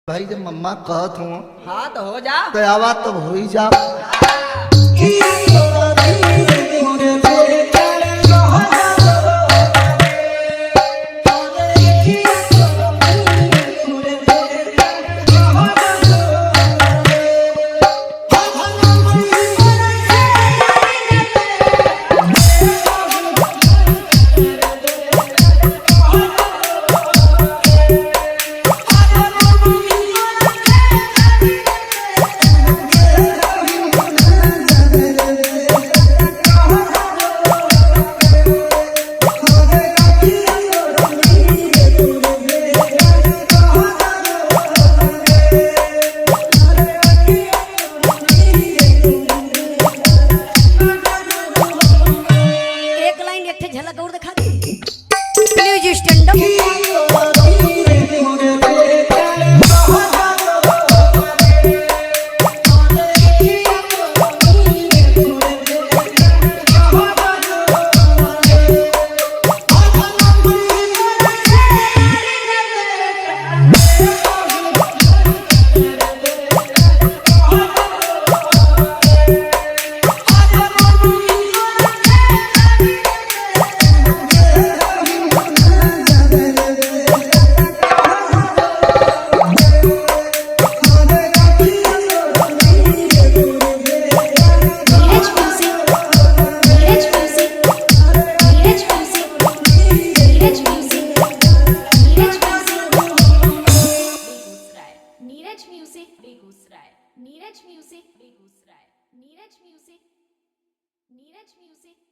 भाई जब मम्मा कहत हूँ हाँ तो हो जा। तो आवाज तो हो ही जा। झलक और दिखा दी please stand up. Neeraj music